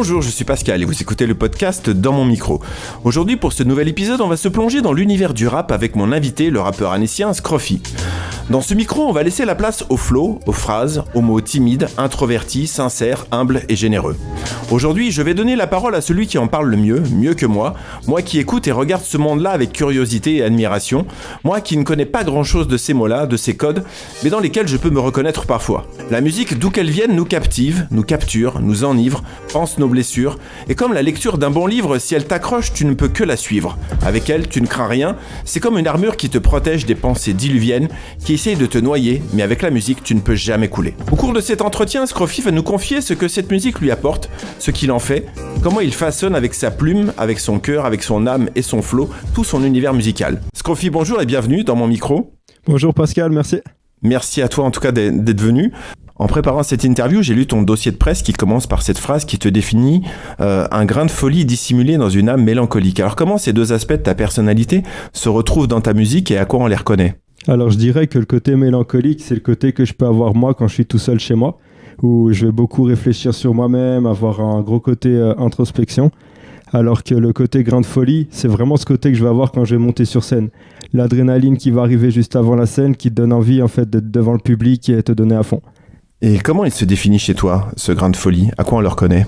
Bonjour, je suis Pascal et vous écoutez le podcast Dans mon micro. Aujourd'hui, pour ce nouvel épisode, on va se plonger dans l'univers du rap avec mon invité, le rappeur annécien Scroffy. Dans ce micro, on va laisser la place au flow, aux phrases, aux mots timides, introvertis, sincères, humbles et généreux. Aujourd'hui, je vais donner la parole à celui qui en parle le mieux que moi qui écoute et regarde ce monde-là avec curiosité et admiration, moi qui ne connais pas grand-chose de ces mots-là, de ces codes, mais dans lesquels je peux me reconnaître parfois. La musique, d'où qu'elle vienne, nous captive, nous capture, nous enivre, pense nos blessures, et comme la lecture d'un bon livre, si elle t'accroche, tu ne peux que la suivre. Avec elle, tu ne crains rien, c'est comme une armure qui te protège des pensées diluviennes, qui essayent de te noyer, mais avec la musique, tu ne peux jamais couler. Au cours de cet entretien, Scroffy va nous confier ce que cette musique lui apporte, ce qu'il en fait, comment il façonne avec sa plume, avec son cœur, avec son âme et son flow, tout son univers musical. Scroffy, bonjour et bienvenue dans mon micro. Bonjour Pascal, merci. Merci à toi en tout cas d'être venu. En préparant cette interview, j'ai lu ton dossier de presse qui commence par cette phrase qui te définit un grain de folie dissimulé dans une âme mélancolique. Alors comment ces deux aspects de ta personnalité se retrouvent dans ta musique et à quoi on les reconnaît ? Alors je dirais que le côté mélancolique, c'est le côté que je peux avoir moi quand je suis tout seul chez moi, où je vais beaucoup réfléchir sur moi-même, avoir un gros côté introspection. Alors que le côté grain de folie, c'est vraiment ce côté que je vais avoir quand je vais monter sur scène. L'adrénaline qui va arriver juste avant la scène, qui te donne envie en fait d'être devant le public et te donner à fond. Et comment il se définit chez toi, ce grain de folie ? À quoi on le reconnaît ?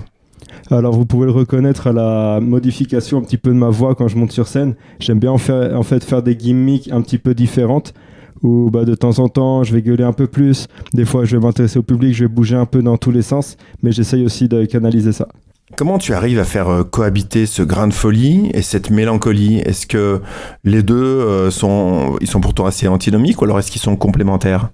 Alors vous pouvez le reconnaître à la modification un petit peu de ma voix quand je monte sur scène. J'aime bien faire des gimmicks un petit peu différentes, où de temps en temps je vais gueuler un peu plus, des fois je vais m'intéresser au public, je vais bouger un peu dans tous les sens, mais j'essaye aussi de canaliser ça. Comment tu arrives à faire cohabiter ce grain de folie et cette mélancolie ? Est-ce que les deux sont pour toi assez antinomiques ou alors est-ce qu'ils sont complémentaires ?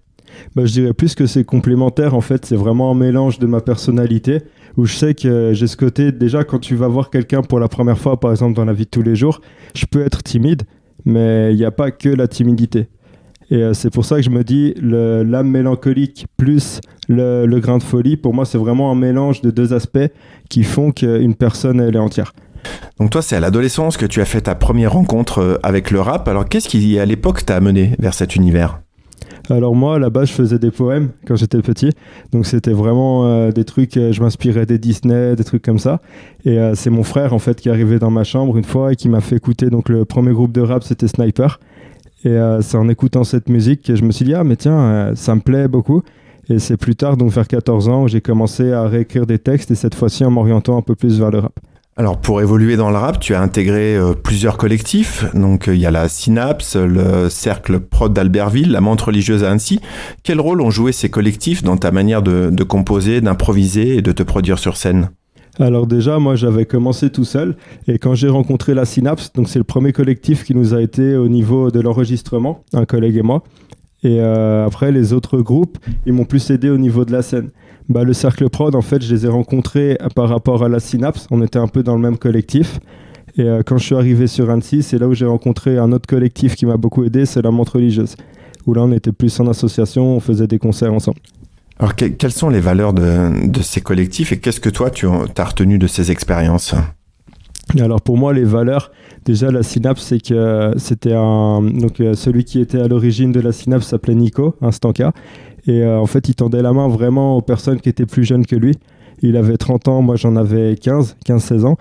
Je dirais plus que c'est complémentaire, en fait, c'est vraiment un mélange de ma personnalité, où je sais que j'ai ce côté, déjà quand tu vas voir quelqu'un pour la première fois, par exemple dans la vie de tous les jours, je peux être timide, mais il n'y a pas que la timidité. Et c'est pour ça que je me dis, l'âme mélancolique plus le grain de folie, pour moi c'est vraiment un mélange de deux aspects qui font qu'une personne elle est entière. Donc toi c'est à l'adolescence que tu as fait ta première rencontre avec le rap, alors qu'est-ce qui à l'époque t'a amené vers cet univers ? Alors moi, à la base, je faisais des poèmes quand j'étais petit. Donc c'était vraiment des trucs, je m'inspirais des Disney, des trucs comme ça. Et c'est mon frère, en fait, qui est arrivé dans ma chambre une fois et qui m'a fait écouter. Donc le premier groupe de rap, c'était Sniper. Et c'est en écoutant cette musique que je me suis dit, ah mais tiens, ça me plaît beaucoup. Et c'est plus tard, donc vers 14 ans, où j'ai commencé à réécrire des textes et cette fois-ci en m'orientant un peu plus vers le rap. Alors pour évoluer dans le rap, tu as intégré plusieurs collectifs, donc il y a la Synapse, le Cercle Prod d'Albertville, la Menthe Religieuse à Annecy. Quel rôle ont joué ces collectifs dans ta manière de composer, d'improviser et de te produire sur scène ? Alors déjà, moi j'avais commencé tout seul et quand j'ai rencontré la Synapse, donc c'est le premier collectif qui nous a été au niveau de l'enregistrement, un collègue et moi. Et après les autres groupes, ils m'ont plus aidé au niveau de la scène. Le Cercle Prod, en fait, je les ai rencontrés par rapport à la Synapse. On était un peu dans le même collectif. Et quand je suis arrivé sur Annecy, c'est là où j'ai rencontré un autre collectif qui m'a beaucoup aidé, c'est la Menthe Religieuse. Où là, on était plus en association, on faisait des concerts ensemble. Alors, quelles sont les valeurs de ces collectifs et qu'est-ce que toi, tu as retenu de ces expériences ? Alors, pour moi, les valeurs, déjà, la Synapse, c'est que c'était celui qui était à l'origine de la Synapse s'appelait Nico, un Stanka. Et en fait, il tendait la main vraiment aux personnes qui étaient plus jeunes que lui. Il avait 30 ans, moi j'en avais 15-16 ans.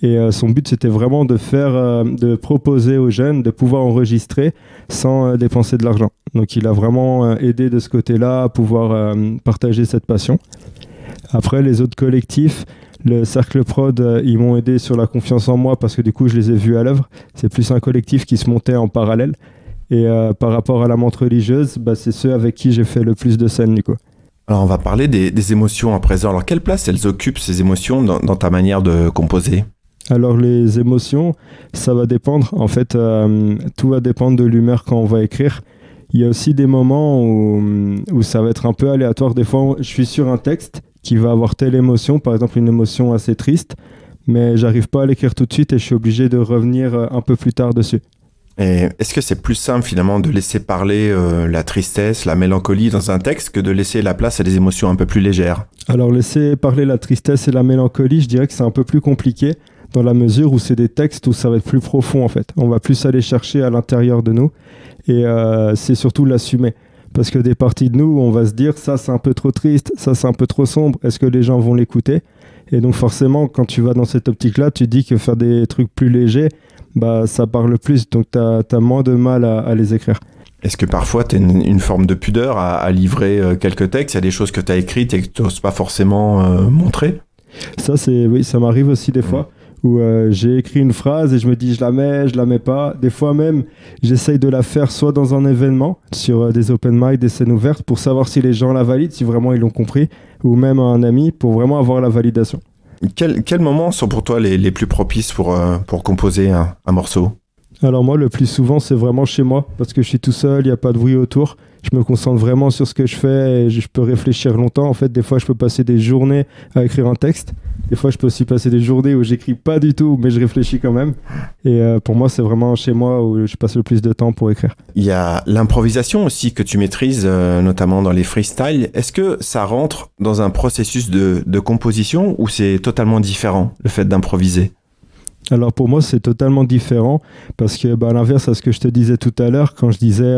Et son but, c'était vraiment de proposer aux jeunes de pouvoir enregistrer sans dépenser de l'argent. Donc il a vraiment aidé de ce côté-là à pouvoir partager cette passion. Après, les autres collectifs, le Cercle Prod, ils m'ont aidé sur la confiance en moi parce que du coup, je les ai vus à l'œuvre. C'est plus un collectif qui se montait en parallèle. Et par rapport à la Menthe Religieuse, c'est ceux avec qui j'ai fait le plus de scènes, du coup. Alors, on va parler des émotions à présent. Alors, quelle place elles occupent, ces émotions, dans ta manière de composer ? Alors, les émotions, ça va dépendre. En fait, tout va dépendre de l'humeur quand on va écrire. Il y a aussi des moments où ça va être un peu aléatoire. Des fois, je suis sur un texte qui va avoir telle émotion, par exemple une émotion assez triste, mais j'arrive pas à l'écrire tout de suite et je suis obligé de revenir un peu plus tard dessus. Et est-ce que c'est plus simple finalement de laisser parler la tristesse, la mélancolie dans un texte que de laisser la place à des émotions un peu plus légères ? Alors laisser parler la tristesse et la mélancolie, je dirais que c'est un peu plus compliqué dans la mesure où c'est des textes où ça va être plus profond en fait. On va plus aller chercher à l'intérieur de nous et c'est surtout l'assumer. Parce que des parties de nous, on va se dire ça c'est un peu trop triste, ça c'est un peu trop sombre, est-ce que les gens vont l'écouter ? Et donc forcément, quand tu vas dans cette optique-là, tu dis que faire des trucs plus légers, bah, ça parle plus, donc tu as moins de mal à les écrire. Est-ce que parfois tu as une forme de pudeur à livrer quelques textes? Il y a des choses que tu as écrites et que tu n'oses pas forcément montrer? Ça, oui, ça m'arrive aussi des fois, où j'ai écrit une phrase et je me dis je la mets pas. Des fois même, j'essaye de la faire soit dans un événement, sur des open mic, des scènes ouvertes, pour savoir si les gens la valident, si vraiment ils l'ont compris, ou même à un ami, pour vraiment avoir la validation. Quels moments sont pour toi les plus propices pour composer un morceau? Alors moi, le plus souvent, c'est vraiment chez moi, parce que je suis tout seul, il n'y a pas de bruit autour. Je me concentre vraiment sur ce que je fais et je peux réfléchir longtemps. En fait, des fois, je peux passer des journées à écrire un texte. Des fois, je peux aussi passer des journées où j'écris pas du tout, mais je réfléchis quand même. Et pour moi, c'est vraiment chez moi où je passe le plus de temps pour écrire. Il y a l'improvisation aussi que tu maîtrises, notamment dans les freestyles. Est-ce que ça rentre dans un processus de composition ou c'est totalement différent, le fait d'improviser? Alors pour moi, c'est totalement différent parce que, à l'inverse à ce que je te disais tout à l'heure, quand je disais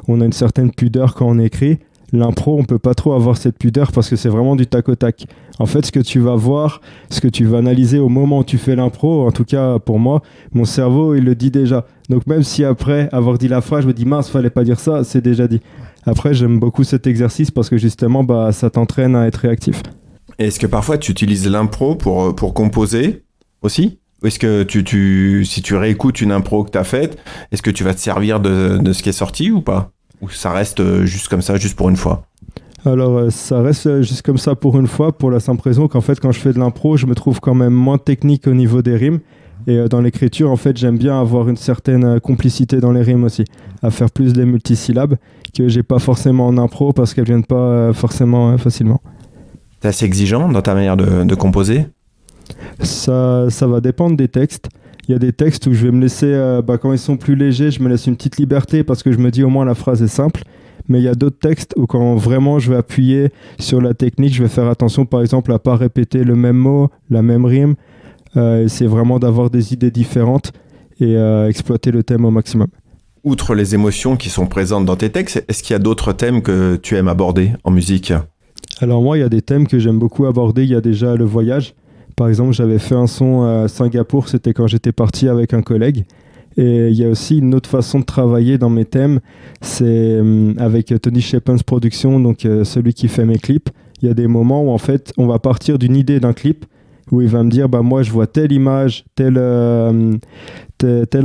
on a une certaine pudeur quand on écrit, l'impro, on peut pas trop avoir cette pudeur parce que c'est vraiment du tac au tac. En fait, ce que tu vas voir, ce que tu vas analyser au moment où tu fais l'impro, en tout cas pour moi, mon cerveau, il le dit déjà. Donc même si après avoir dit la phrase, je me dis mince, fallait pas dire ça, c'est déjà dit. Après, j'aime beaucoup cet exercice parce que justement, ça t'entraîne à être réactif. Est-ce que parfois tu utilises l'impro pour composer aussi? Ou est-ce que si tu réécoutes une impro que tu as faite, est-ce que tu vas te servir de ce qui est sorti ou pas? Ou ça reste juste comme ça, juste pour une fois? Alors, ça reste juste comme ça pour une fois, pour la simple raison qu'en fait, quand je fais de l'impro, je me trouve quand même moins technique au niveau des rimes. Et dans l'écriture, en fait, j'aime bien avoir une certaine complicité dans les rimes aussi, à faire plus des multisyllabes que j'ai pas forcément en impro parce qu'elles viennent pas forcément facilement. T'es assez exigeant dans ta manière de composer? Ça va dépendre des textes. Il y a des textes où je vais me laisser, quand ils sont plus légers, je me laisse une petite liberté parce que je me dis au moins la phrase est simple. Mais il y a d'autres textes où quand vraiment je vais appuyer sur la technique, je vais faire attention par exemple à pas répéter le même mot, la même rime. C'est vraiment d'avoir des idées différentes et exploiter le thème au maximum. Outre les émotions qui sont présentes dans tes textes, est-ce qu'il y a d'autres thèmes que tu aimes aborder en musique? Alors moi, il y a des thèmes que j'aime beaucoup aborder. Il y a déjà le voyage. Par exemple, j'avais fait un son à Singapour, c'était quand j'étais parti avec un collègue. Et il y a aussi une autre façon de travailler dans mes thèmes, c'est avec Tony Shepens Productions, donc celui qui fait mes clips. Il y a des moments où en fait, on va partir d'une idée d'un clip, où il va me dire, moi je vois telle image, telle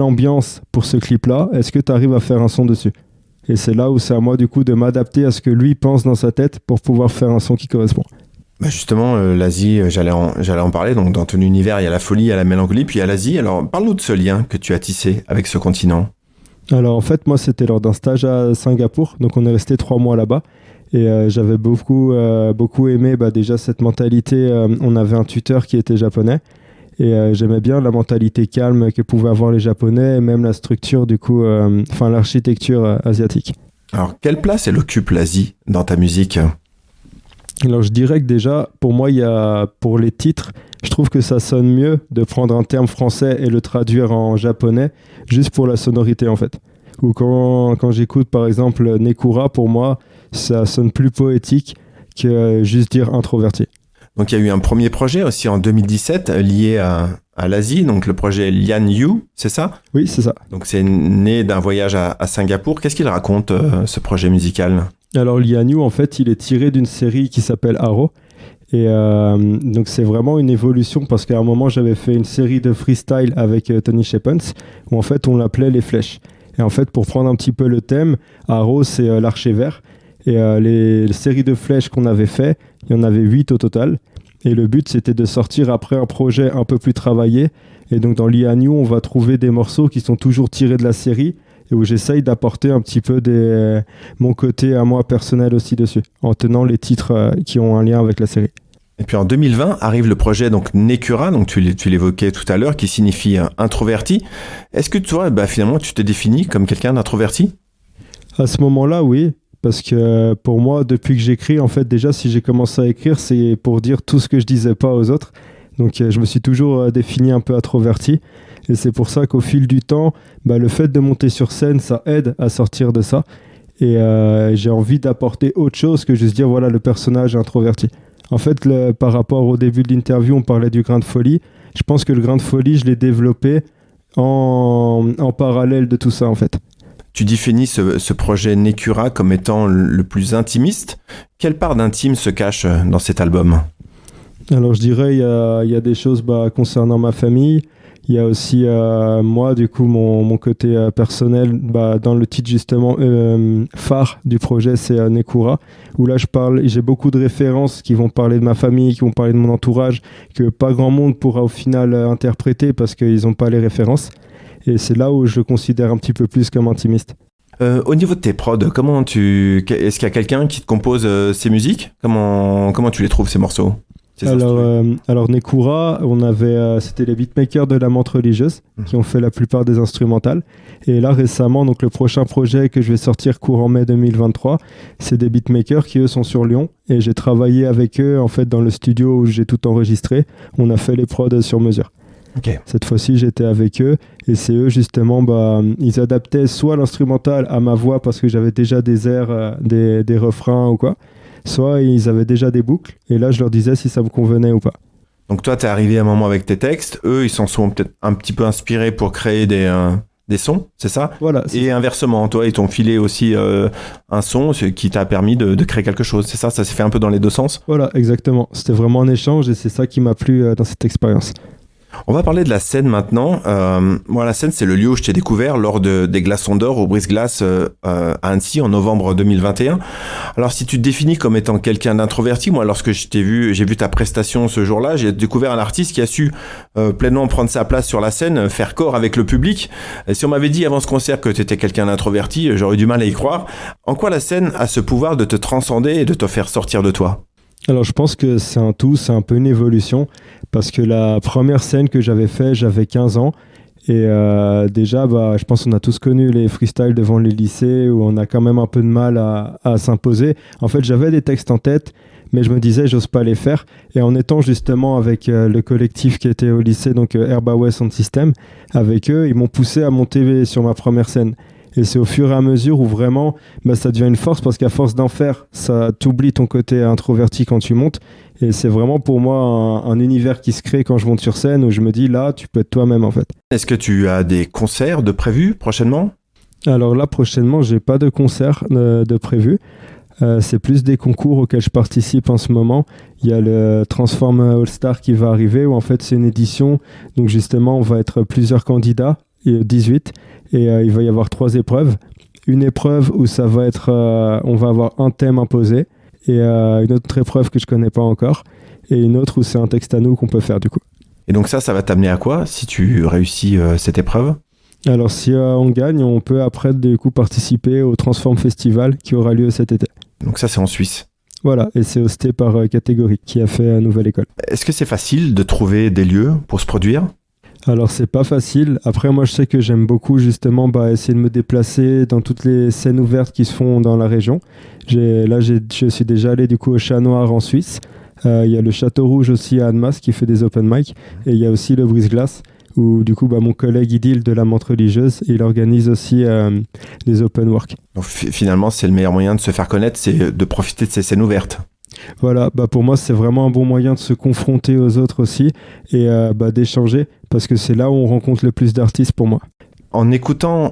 ambiance pour ce clip-là, est-ce que tu arrives à faire un son dessus? Et c'est là où c'est à moi du coup de m'adapter à ce que lui pense dans sa tête pour pouvoir faire un son qui correspond. Justement, l'Asie, j'allais en parler. Donc, dans ton univers, il y a la folie, il y a la mélancolie, puis il y a l'Asie. Alors, parle-nous de ce lien que tu as tissé avec ce continent. Alors, en fait, moi, c'était lors d'un stage à Singapour. Donc, on est resté 3 mois là-bas. Et j'avais beaucoup aimé déjà cette mentalité. On avait un tuteur qui était japonais. Et j'aimais bien la mentalité calme que pouvaient avoir les Japonais, et même la structure, l'architecture asiatique. Alors, quelle place elle occupe l'Asie dans ta musique ? Alors je dirais que déjà, pour moi, pour les titres, je trouve que ça sonne mieux de prendre un terme français et le traduire en japonais, juste pour la sonorité en fait. Ou quand j'écoute par exemple Nekura, pour moi, ça sonne plus poétique que juste dire introverti. Donc il y a eu un premier projet aussi en 2017 lié à l'Asie, donc le projet Lian Yu, c'est ça ? Oui, c'est ça. Donc c'est né d'un voyage à Singapour. Qu'est-ce qu'il raconte ce projet musical ? Alors Lian Yu, en fait, il est tiré d'une série qui s'appelle Arrow. Et donc c'est vraiment une évolution parce qu'à un moment, j'avais fait une série de freestyle avec Tony Shepens où en fait, on l'appelait les flèches. Et en fait, pour prendre un petit peu le thème, Arrow, c'est l'archer vert. Et les séries de flèches qu'on avait fait, il y en avait 8 au total. Et le but, c'était de sortir après un projet un peu plus travaillé. Et donc, dans Lian Yu, on va trouver des morceaux qui sont toujours tirés de la série et où j'essaye d'apporter un petit peu mon côté à moi personnel aussi dessus, en tenant les titres qui ont un lien avec la série. Et puis en 2020 arrive le projet donc Nekura, donc tu l'évoquais tout à l'heure, qui signifie introverti. Est-ce que toi, finalement, tu t'es défini comme quelqu'un d'introverti ? À ce moment-là, oui. Parce que pour moi, depuis que j'écris, en fait, déjà, si j'ai commencé à écrire, c'est pour dire tout ce que je disais pas aux autres. Donc, je me suis toujours défini un peu introverti. Et c'est pour ça qu'au fil du temps, le fait de monter sur scène, ça aide à sortir de ça. Et j'ai envie d'apporter autre chose que juste dire, voilà, le personnage est introverti. En fait, par rapport au début de l'interview, on parlait du grain de folie. Je pense que le grain de folie, je l'ai développé en parallèle de tout ça, en fait. Tu définis ce projet Nekura comme étant le plus intimiste. Quelle part d'intime se cache dans cet album ? Alors je dirais il y a des choses concernant ma famille. Il y a aussi moi, du coup, mon côté personnel. Dans le titre justement phare du projet, c'est Nekura, où là j'ai beaucoup de références qui vont parler de ma famille, qui vont parler de mon entourage, que pas grand monde pourra au final interpréter parce qu'ils n'ont pas les références. Et c'est là où je considère un petit peu plus comme intimiste. Au niveau de tes prods, est-ce qu'il y a quelqu'un qui te compose ces musiques ? Comment tu les trouves, ces morceaux ? Alors Nekura, c'était les beatmakers de la Menthe Religieuse qui ont fait la plupart des instrumentales. Et là récemment, donc le prochain projet que je vais sortir courant mai 2023, c'est des beatmakers qui eux sont sur Lyon. Et j'ai travaillé avec eux en fait dans le studio où j'ai tout enregistré. On a fait les prods sur mesure. Okay. Cette fois-ci, j'étais avec eux et c'est eux justement, ils adaptaient soit l'instrumental à ma voix parce que j'avais déjà des airs, des refrains ou quoi, soit ils avaient déjà des boucles et là je leur disais si ça me convenait ou pas. Donc toi, t'es arrivé à un moment avec tes textes, eux ils s'en sont peut-être un petit peu inspirés pour créer des sons, c'est ça ? Voilà. Et inversement, toi ils t'ont filé aussi un son qui t'a permis de créer quelque chose, c'est ça ? Ça s'est fait un peu dans les deux sens ? Voilà, exactement. C'était vraiment un échange et c'est ça qui m'a plu dans cette expérience. On va parler de la scène maintenant. Moi, la scène, c'est le lieu où je t'ai découvert lors des Glaçons d'Or au Brise-Glace à Annecy en novembre 2021. Alors, si tu te définis comme étant quelqu'un d'introverti, moi, lorsque j'ai vu ta prestation ce jour-là, j'ai découvert un artiste qui a su pleinement prendre sa place sur la scène, faire corps avec le public. Et si on m'avait dit avant ce concert que tu étais quelqu'un d'introverti, j'aurais du mal à y croire. En quoi la scène a ce pouvoir de te transcender et de te faire sortir de toi ? Alors je pense que c'est un tout, c'est un peu une évolution parce que la première scène que j'avais fait, j'avais 15 ans et déjà je pense qu'on a tous connu les freestyles devant les lycées où on a quand même un peu de mal à s'imposer. En fait j'avais des textes en tête mais je me disais j'ose pas les faire et en étant justement avec le collectif qui était au lycée, donc Herbaouet Sound System, avec eux ils m'ont poussé à monter sur ma première scène. Et c'est au fur et à mesure où vraiment ça devient une force parce qu'à force d'en faire, ça t'oublie ton côté introverti quand tu montes. Et c'est vraiment pour moi un univers qui se crée quand je monte sur scène où je me dis là, tu peux être toi-même en fait. Est-ce que tu as des concerts de prévus prochainement ? Alors là, prochainement, j'ai pas de concert de prévu. C'est plus des concours auxquels je participe en ce moment. Il y a le Transform All-Star qui va arriver où en fait c'est une édition. Donc justement, on va être plusieurs candidats, 18. Et il va y avoir 3 épreuves. Une épreuve où ça va être, on va avoir un thème imposé et une autre épreuve que je connais pas encore et une autre où c'est un texte à nous qu'on peut faire du coup. Et donc ça va t'amener à quoi si tu réussis cette épreuve ? Alors si on gagne, on peut après du coup participer au Transform Festival qui aura lieu cet été. Donc ça c'est en Suisse. Voilà, et c'est hosté par Catégorie qui a fait Nouvelle École. Est-ce que c'est facile de trouver des lieux pour se produire ? Alors c'est pas facile. Après moi je sais que j'aime beaucoup justement essayer de me déplacer dans toutes les scènes ouvertes qui se font dans la région. Je suis déjà allé du coup au Chat Noir en Suisse. Il y a le Château Rouge aussi à Annemasse qui fait des open mic. Et il y a aussi le Brise-Glace où du coup mon collègue Idil de la Menthe Religieuse, il organise aussi des open work. Donc finalement c'est le meilleur moyen de se faire connaître, c'est de profiter de ces scènes ouvertes. Voilà, pour moi c'est vraiment un bon moyen de se confronter aux autres aussi et d'échanger parce que c'est là où on rencontre le plus d'artistes pour moi. En écoutant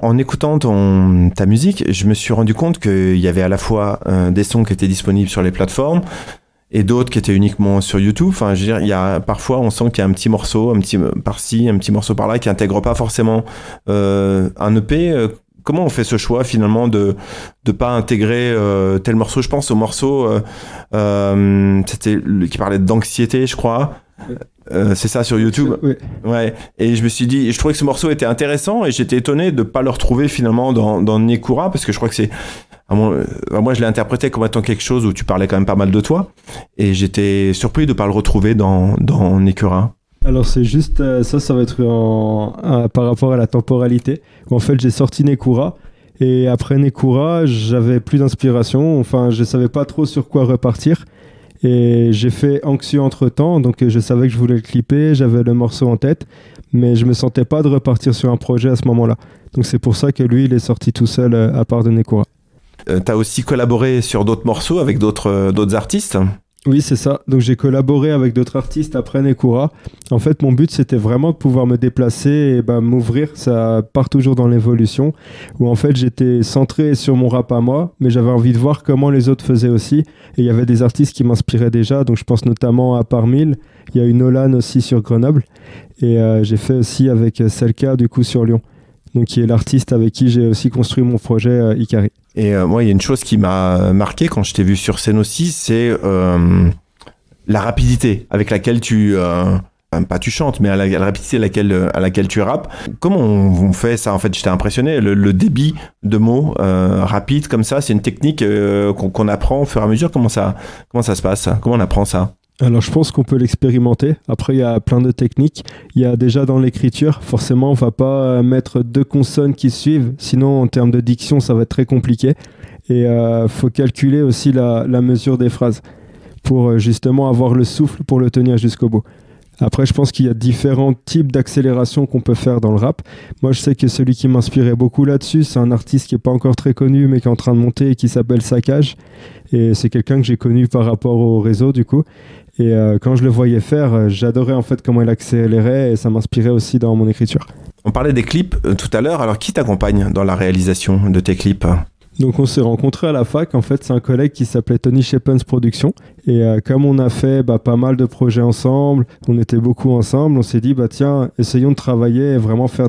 ta musique, je me suis rendu compte qu'il y avait à la fois des sons qui étaient disponibles sur les plateformes et d'autres qui étaient uniquement sur YouTube. Enfin, je veux dire, parfois on sent qu'il y a un petit morceau, un petit par-ci, un petit morceau par-là qui intègre pas forcément un EP. Comment on fait ce choix finalement de pas intégrer tel morceau ? Je pense au morceau c'était qui parlait d'anxiété, je crois. C'est ça sur YouTube. Oui. Ouais. Et je me suis dit, je trouvais que ce morceau était intéressant et j'étais étonné de pas le retrouver finalement dans Nekura parce que je crois que c'est moi je l'ai interprété comme étant quelque chose où tu parlais quand même pas mal de toi et j'étais surpris de pas le retrouver dans Nekura. Alors c'est juste ça va être par rapport à la temporalité où en fait j'ai sorti Nekura et après Nekura j'avais plus d'inspiration, enfin je savais pas trop sur quoi repartir et j'ai fait Anxieux entre temps, donc je savais que je voulais le clipper, j'avais le morceau en tête mais je me sentais pas de repartir sur un projet à ce moment-là, donc c'est pour ça que lui il est sorti tout seul à part de Nekura. T'as aussi collaboré sur d'autres morceaux avec d'autres artistes ? Oui, c'est ça. Donc j'ai collaboré avec d'autres artistes après Nekura. En fait, mon but, c'était vraiment de pouvoir me déplacer et m'ouvrir. Ça part toujours dans l'évolution. Où en fait, j'étais centré sur mon rap à moi, mais j'avais envie de voir comment les autres faisaient aussi. Et il y avait des artistes qui m'inspiraient déjà. Donc je pense notamment à Parmil. Il y a eu Nolan aussi sur Grenoble. Et j'ai fait aussi avec Selka, du coup, sur Lyon. Donc qui est l'artiste avec qui j'ai aussi construit mon projet Ikari. Et moi, il y a une chose qui m'a marqué quand je t'ai vu sur scène aussi, c'est la rapidité avec laquelle pas tu chantes, mais la rapidité à laquelle tu rappes. Comment on fait ça? En fait, j'étais impressionné. Le débit de mots rapide comme ça, c'est une technique qu'on apprend au fur et à mesure. Comment ça se passe? Comment on apprend ça? Alors je pense qu'on peut l'expérimenter. Après, il y a plein de techniques. Il y a déjà dans l'écriture, forcément, on va pas mettre deux consonnes qui suivent. Sinon, en termes de diction, ça va être très compliqué. Et faut calculer aussi la mesure des phrases pour justement avoir le souffle pour le tenir jusqu'au bout. Après, je pense qu'il y a différents types d'accélération qu'on peut faire dans le rap. Moi, je sais que celui qui m'inspirait beaucoup là-dessus, c'est un artiste qui n'est pas encore très connu, mais qui est en train de monter et qui s'appelle Saccage. Et c'est quelqu'un que j'ai connu par rapport au réseau, du coup. Et quand je le voyais faire, j'adorais en fait comment il accélérait et ça m'inspirait aussi dans mon écriture. On parlait des clips tout à l'heure. Alors, qui t'accompagne dans la réalisation de tes clips? Donc on s'est rencontrés à la fac, en fait c'est un collègue qui s'appelait Tony Shepens Productions et comme on a fait pas mal de projets ensemble, on était beaucoup ensemble, on s'est dit tiens, essayons de travailler et vraiment faire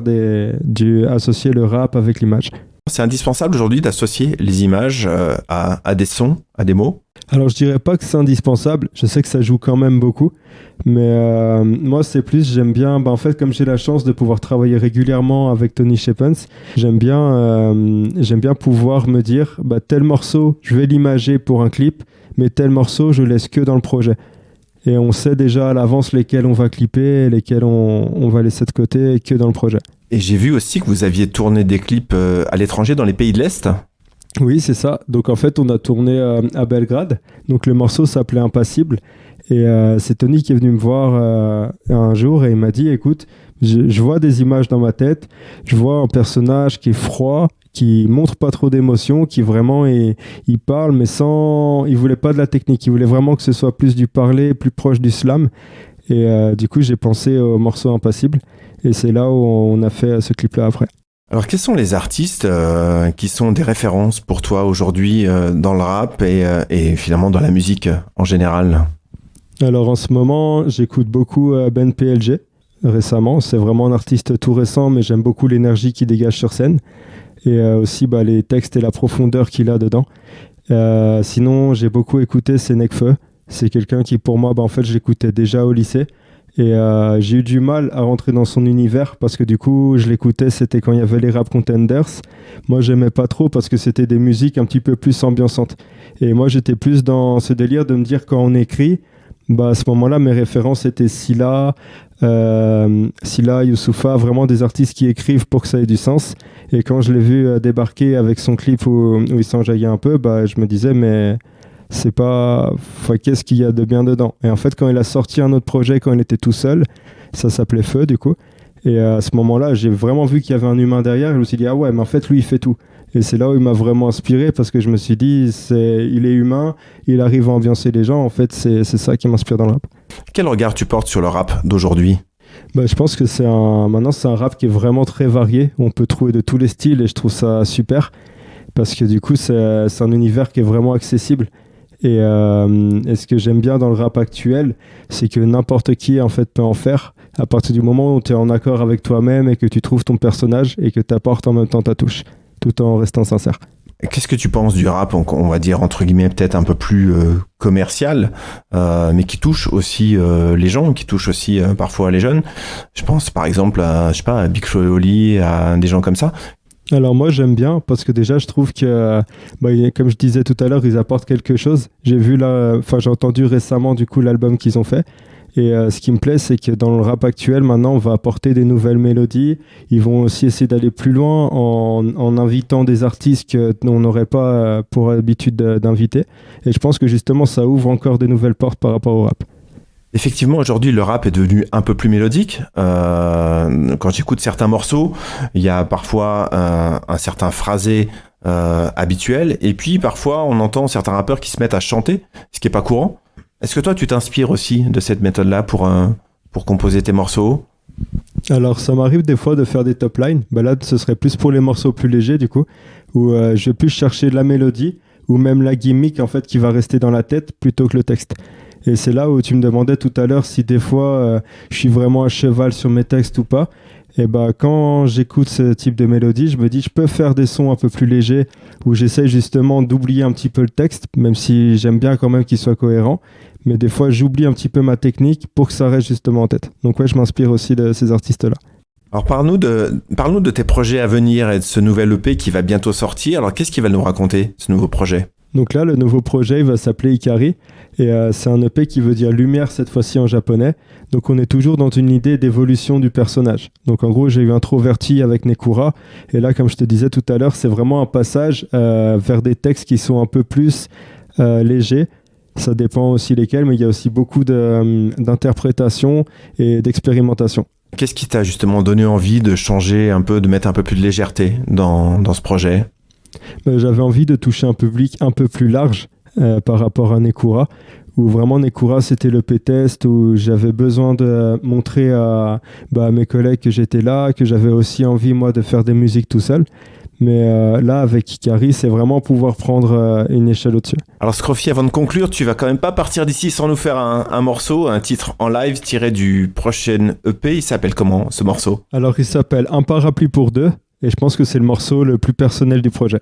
associer le rap avec l'image. C'est indispensable aujourd'hui d'associer les images à des sons, à des mots? Alors je dirais pas que c'est indispensable, je sais que ça joue quand même beaucoup, mais moi c'est plus, j'aime bien, en fait comme j'ai la chance de pouvoir travailler régulièrement avec Tony Shepens, j'aime bien pouvoir me dire tel morceau je vais l'imager pour un clip, mais tel morceau je laisse que dans le projet. Et on sait déjà à l'avance lesquels on va clipper, lesquels on va laisser de côté et que dans le projet. Et j'ai vu aussi que vous aviez tourné des clips à l'étranger dans les pays de l'Est. Oui, c'est ça. Donc en fait, on a tourné à Belgrade. Donc le morceau s'appelait Impassible. Et c'est Tony qui est venu me voir un jour et il m'a dit, écoute, je vois des images dans ma tête. Je vois un personnage qui est froid, qui montre pas trop d'émotion, qui vraiment il parle, mais il voulait pas de la technique. Il voulait vraiment que ce soit plus du parler, plus proche du slam. Et du coup, j'ai pensé au morceau Impassible. Et c'est là où on a fait ce clip-là après. Alors, quels sont les artistes qui sont des références pour toi aujourd'hui dans le rap et finalement dans la musique en général? Alors, en ce moment, j'écoute beaucoup Ben PLG récemment. C'est vraiment un artiste tout récent, mais j'aime beaucoup l'énergie qu'il dégage sur scène et aussi les textes et la profondeur qu'il a dedans. Sinon, j'ai beaucoup écouté Nekfeu. C'est quelqu'un qui, pour moi, en fait, je l'écoutais déjà au lycée. Et j'ai eu du mal à rentrer dans son univers parce que du coup, je l'écoutais, c'était quand il y avait les Rap Contenders. Moi, j'aimais pas trop parce que c'était des musiques un petit peu plus ambiançantes. Et moi, j'étais plus dans ce délire de me dire quand on écrit, à ce moment-là, mes références étaient Silla, Youssoupha, vraiment des artistes qui écrivent pour que ça ait du sens. Et quand je l'ai vu débarquer avec son clip où il s'enjaillait un peu, je me disais, mais c'est pas, qu'est-ce qu'il y a de bien dedans? Et en fait, quand il a sorti un autre projet, quand il était tout seul, ça s'appelait Feu du coup. Et à ce moment-là, j'ai vraiment vu qu'il y avait un humain derrière. Je me suis dit, ah ouais, mais en fait, lui, il fait tout. Et c'est là où il m'a vraiment inspiré parce que je me suis dit, il est humain, il arrive à ambiancer les gens. En fait, c'est ça qui m'inspire dans le rap. Quel regard tu portes sur le rap d'aujourd'hui? Je pense que maintenant, c'est un rap qui est vraiment très varié. On peut trouver de tous les styles et je trouve ça super parce que du coup, c'est un univers qui est vraiment accessible. Et ce que j'aime bien dans le rap actuel, c'est que n'importe qui en fait peut en faire à partir du moment où tu es en accord avec toi-même et que tu trouves ton personnage et que tu apportes en même temps ta touche, tout en restant sincère. Qu'est-ce que tu penses du rap, on va dire entre guillemets peut-être un peu plus commercial, mais qui touche aussi les gens, qui touche aussi parfois les jeunes? Je pense par exemple à Big Flo et Oli, à des gens comme ça. Alors moi j'aime bien parce que déjà je trouve que comme je disais tout à l'heure, ils apportent quelque chose. J'ai entendu récemment du coup l'album qu'ils ont fait et ce qui me plaît c'est que dans le rap actuel maintenant on va apporter des nouvelles mélodies. Ils vont aussi essayer d'aller plus loin en invitant des artistes qu'on n'aurait pas pour habitude d'inviter et je pense que justement ça ouvre encore des nouvelles portes par rapport au rap. Effectivement, aujourd'hui, le rap est devenu un peu plus mélodique. Quand j'écoute certains morceaux, il y a parfois un certain phrasé habituel. Et puis, parfois, on entend certains rappeurs qui se mettent à chanter, ce qui n'est pas courant. Est-ce que toi, tu t'inspires aussi de cette méthode-là pour composer tes morceaux? Alors, ça m'arrive des fois de faire des top lines. Là, ce serait plus pour les morceaux plus légers, du coup, où je vais plus chercher la mélodie ou même la gimmick, en fait, qui va rester dans la tête plutôt que le texte. Et c'est là où tu me demandais tout à l'heure si des fois, je suis vraiment à cheval sur mes textes ou pas. Et quand j'écoute ce type de mélodie, je me dis, je peux faire des sons un peu plus légers où j'essaye justement d'oublier un petit peu le texte, même si j'aime bien quand même qu'il soit cohérent. Mais des fois, j'oublie un petit peu ma technique pour que ça reste justement en tête. Donc ouais, je m'inspire aussi de ces artistes-là. Alors parle-nous de tes projets à venir et de ce nouvel EP qui va bientôt sortir. Alors qu'est-ce qu'il va nous raconter, ce nouveau projet? Donc là, le nouveau projet, il va s'appeler Ikari. Et c'est un EP qui veut dire lumière, cette fois-ci en japonais. Donc on est toujours dans une idée d'évolution du personnage. Donc en gros, j'ai eu Introverti avec Nekura. Et là, comme je te disais tout à l'heure, c'est vraiment un passage vers des textes qui sont un peu plus légers. Ça dépend aussi lesquels, mais il y a aussi beaucoup d'interprétation et d'expérimentation. Qu'est-ce qui t'a justement donné envie de changer un peu, de mettre un peu plus de légèreté dans ce projet? J'avais envie de toucher un public un peu plus large par rapport à Nekura, où vraiment Nekura c'était le P-test, où j'avais besoin de montrer à mes collègues que j'étais là, que j'avais aussi envie moi de faire des musiques tout seul. Mais là, avec Ikari, c'est vraiment pouvoir prendre une échelle au-dessus. Alors Scroffy, avant de conclure, tu vas quand même pas partir d'ici sans nous faire un morceau, un titre en live tiré du prochain EP. Il s'appelle comment, ce morceau? Alors, il s'appelle Un parapluie pour deux, et je pense que c'est le morceau le plus personnel du projet.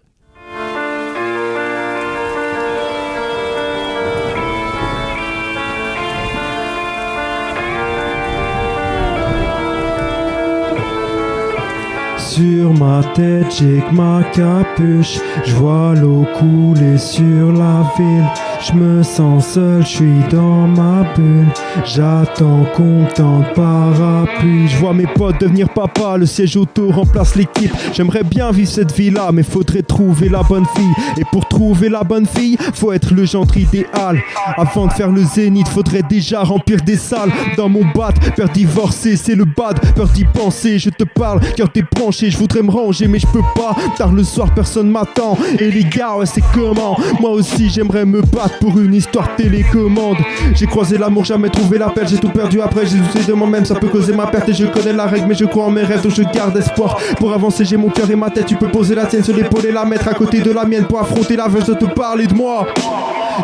Sur ma tête, j'ai que ma capuche. Je vois l'eau couler sur la ville. Je me sens seul, je suis dans ma bulle. J'attends qu'on me tende parapluie. Je vois mes potes devenir papa, le siège auto remplace l'équipe. J'aimerais bien vivre cette vie-là, mais faudrait trouver la bonne fille. Et pour trouver la bonne fille, faut être le gendre idéal. Avant de faire le zénith, faudrait déjà remplir des salles. Dans mon bat, peur divorcer, c'est le bad. Peur d'y penser, je te parle, cœur débranché. Je voudrais me ranger, mais je peux pas. Tard le soir, personne m'attend. Et les gars, ouais, c'est comment? Moi aussi, j'aimerais me battre pour une histoire télécommande. J'ai croisé l'amour, jamais trouvé l'appel. J'ai tout perdu après, j'ai douté de moi-même. Ça peut causer ma perte et je connais la règle, mais je crois en mes rêves, donc je garde espoir. Pour avancer, j'ai mon cœur et ma tête. Tu peux poser la tienne sur l'épaule et la mettre à côté de la mienne. Pour affronter la veille, je te parler de moi.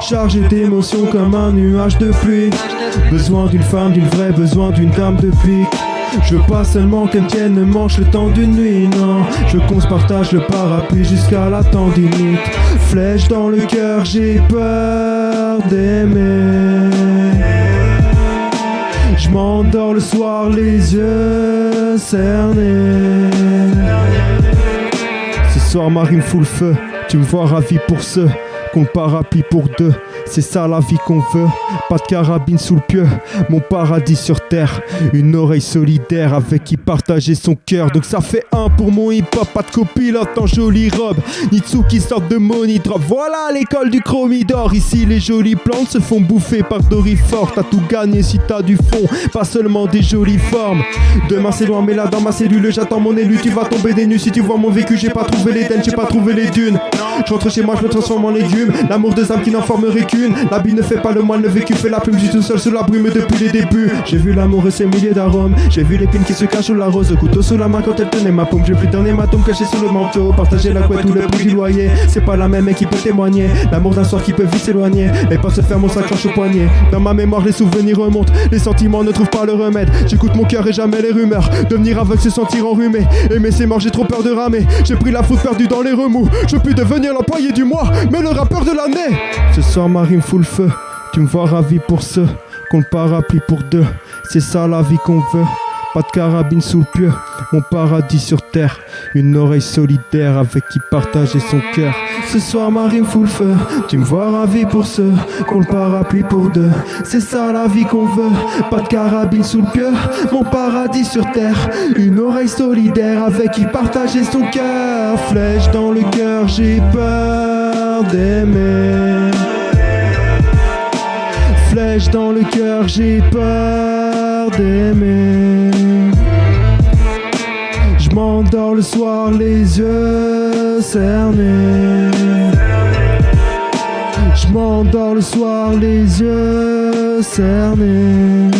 Chargé d'émotions comme un nuage de pluie. Besoin d'une femme, d'une vraie, besoin d'une dame de pique. Je veux pas seulement qu'elle tienne le manche le temps d'une nuit, non. Je veux qu'on se partage le parapluie jusqu'à la tendinite. Flèche dans le cœur, j'ai peur d'aimer. Je m'endors le soir, les yeux cernés. Ce soir, Marie me fout le feu. Tu me vois ravi pour ceux qu'on parapluie pour deux. C'est ça la vie qu'on veut. Pas de carabine sous le pieu. Mon paradis sur terre. Une oreille solidaire avec qui partager son cœur. Donc ça fait un pour mon hip-hop. Pas de copilote en jolie robe. Nitsu qui sort de Money Drop. Voilà l'école du chromidor. Ici les jolies plantes se font bouffer par Dorifort. T'as tout gagné si t'as du fond. Pas seulement des jolies formes. Demain c'est loin mais là dans ma cellule j'attends mon élu. Tu vas tomber des nues si tu vois mon vécu. J'ai pas trouvé les dennes, j'ai pas trouvé les dunes. Je rentre chez moi, je me transforme en légumes. L'amour des âmes qui n'en formerait qu'une. La bille ne fait pas le moine, le vécu fait la plume. Je suis tout seul sous la brume depuis les débuts. J'ai vu l'amour et ses milliers d'arômes. J'ai vu l'épine qui se cache sous la rose. Le couteau sous la main quand elle tenait ma paume. J'ai vu le dernier maton caché sous le manteau. Partager la couette ou le prix du loyer. C'est pas la même mais qui peut témoigner. L'amour d'un soir qui peut vite s'éloigner. Et pas se faire mon sacoche au poignet. Dans ma mémoire les souvenirs remontent. Les sentiments ne trouvent pas le remède. J'écoute mon cœur et jamais les rumeurs. Devenir aveugle, se sentir enrhumé. Aimer c'est mort, j'ai trop peur de ramer. J'ai pris la faute perdue dans les remous. Je puis devenir l'employé du mois, mais le rappeur de l'année. Ce soir Marie me fout le feu. Tu me vois ravi pour ceux qu'on le parapluie pour deux. C'est ça la vie qu'on veut. Pas de carabine sous le pieu. Mon paradis sur terre. Une oreille solidaire avec qui partager son cœur. Ce soir Marie me fout le feu. Tu me vois ravi pour ceux qu'on le parapluie pour deux. C'est ça la vie qu'on veut. Pas de carabine sous le pieu. Mon paradis sur terre. Une oreille solidaire avec qui partager son cœur. Flèche dans le cœur, j'ai peur d'aimer. Flèche dans le cœur, j'ai peur d'aimer. Je m'endors le soir, les yeux cernés. Je m'endors le soir, les yeux cheveux cernés.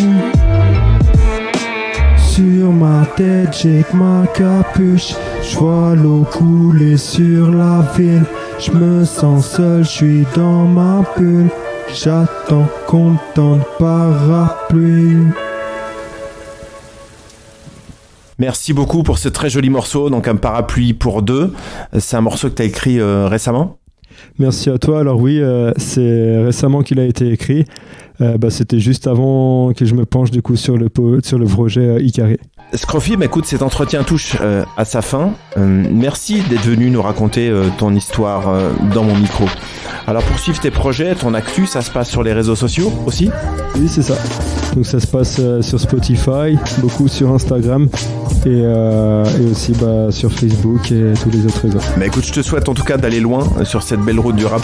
Sur ma tête j'ai ma capuche, j'vois l'eau couler sur la ville. Je me sens seul, je suis dans ma bulle. J'attends qu'on me tende parapluie. Merci beaucoup pour ce très joli morceau, donc un parapluie pour deux. C'est un morceau que tu as écrit récemment ? Merci à toi. Alors oui, c'est récemment qu'il a été écrit. C'était juste avant que je me penche du coup sur le projet Icaré. Scrofy, écoute, cet entretien touche à sa fin. Merci d'être venu nous raconter ton histoire dans mon micro. Alors pour suivre tes projets, ton actu, ça se passe sur les réseaux sociaux aussi ? Oui, c'est ça. Donc ça se passe sur Spotify, beaucoup sur Instagram et aussi sur Facebook et tous les autres réseaux. Écoute, je te souhaite en tout cas d'aller loin sur cette belle route du rap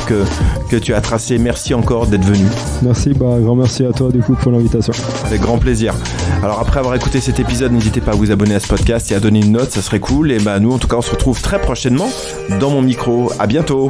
que tu as tracée. Merci encore d'être venu. Merci, grand merci à toi du coup pour l'invitation. Avec grand plaisir. Alors après avoir écouté cet épisode, n'hésitez pas à vous abonner à ce podcast et à donner une note, ça serait cool. Et nous en tout cas on se retrouve très prochainement dans mon micro. À bientôt.